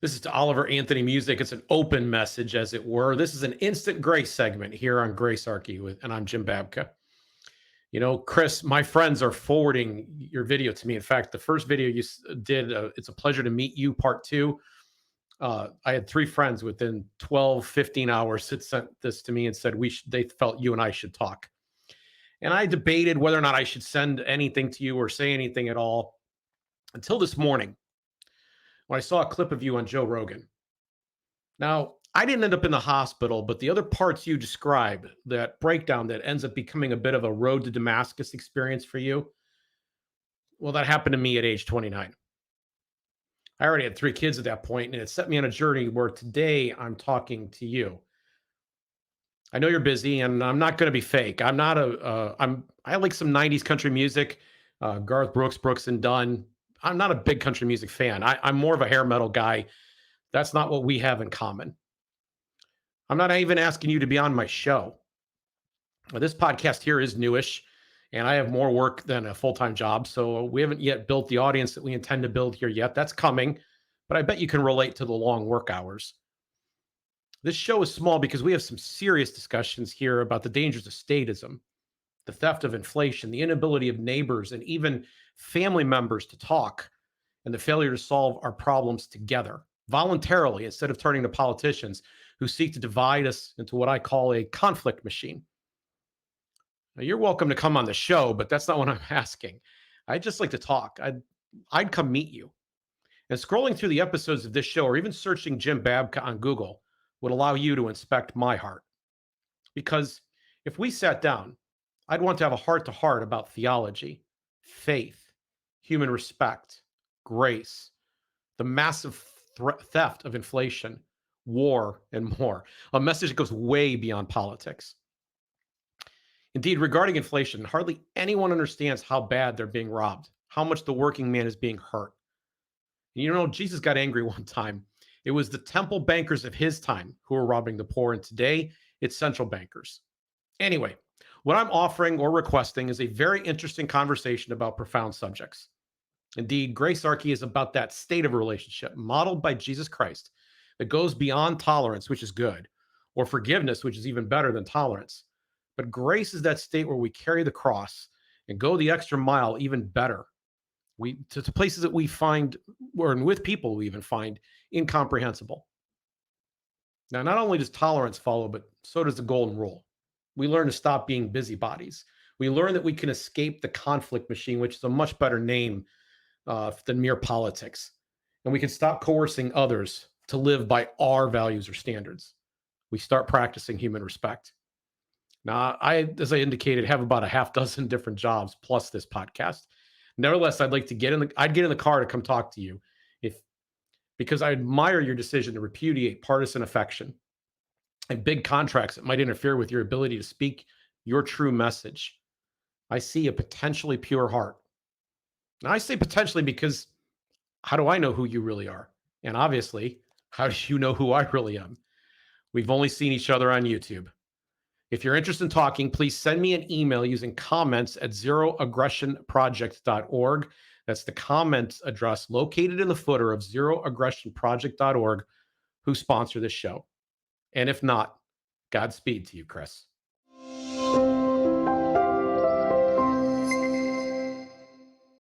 This is to Oliver Anthony Music. It's an open message, as it were. This is an instant grace segment here on Gracearchy and I'm Jim Babka. You know, Chris, my friends are forwarding your video to me. In fact, the first video you did, it's a pleasure to meet you, part two. I had three friends within 12, 15 hours that sent this to me and said they felt you and I should talk. And I debated whether or not I should send anything to you or say anything at all until this morning when I saw a clip of you on Joe Rogan. Now, I didn't end up in the hospital, but the other parts you described, that breakdown that ends up becoming a bit of a road to Damascus experience for you, well, that happened to me at age 29. I already had three kids at that point, and it set me on a journey where today I'm talking to you. I know you're busy, and I'm not going to be fake. I'm not I like some 90s country music, Garth Brooks, Brooks and Dunn. I'm not a big country music fan. I'm more of a hair metal guy. That's not what we have in common. I'm not even asking you to be on my show. This podcast here is newish, and I have more work than a full-time job. So we haven't yet built the audience that we intend to build here yet. That's coming, but I bet you can relate to the long work hours. This show is small because we have some serious discussions here about the dangers of statism, the theft of inflation, the inability of neighbors and even family members to talk, and the failure to solve our problems together voluntarily instead of turning to politicians who seek to divide us into what I call a conflict machine. Now, you're welcome to come on the show, but that's not what I'm asking. I'd just like to talk. I'd come meet you. And scrolling through the episodes of this show or even searching Jim Babka on Google would allow you to inspect my heart. Because if we sat down, I'd want to have a heart to heart about theology, faith, human respect, grace, the massive theft of inflation, war, and more. A message that goes way beyond politics. Indeed, regarding inflation, hardly anyone understands how bad they're being robbed, how much the working man is being hurt. You know, Jesus got angry one time. It was the temple bankers of his time who were robbing the poor, and today it's central bankers. Anyway, what I'm offering or requesting is a very interesting conversation about profound subjects. Indeed, Gracearchy is about that state of a relationship modeled by Jesus Christ that goes beyond tolerance, which is good, or forgiveness, which is even better than tolerance. But grace is that state where we carry the cross and go the extra mile, even better. To places that we find, or with people we even find incomprehensible. Now, not only does tolerance follow, but so does the golden rule. We learn to stop being busybodies. We learn that we can escape the conflict machine, which is a much better name than mere politics. And we can stop coercing others to live by our values or standards. We start practicing human respect. Now, as I indicated, have about a half dozen different jobs plus this podcast. Nevertheless, I'd get in the car to come talk to you because I admire your decision to repudiate partisan affection and big contracts that might interfere with your ability to speak your true message. I see a potentially pure heart. Now, I say potentially because how do I know who you really are? And obviously, how do you know who I really am? We've only seen each other on YouTube. If you're interested in talking, please send me an email using comments at zeroaggressionproject.org. That's the comments address located in the footer of zeroaggressionproject.org, who sponsor this show. And if not, Godspeed to you, Chris.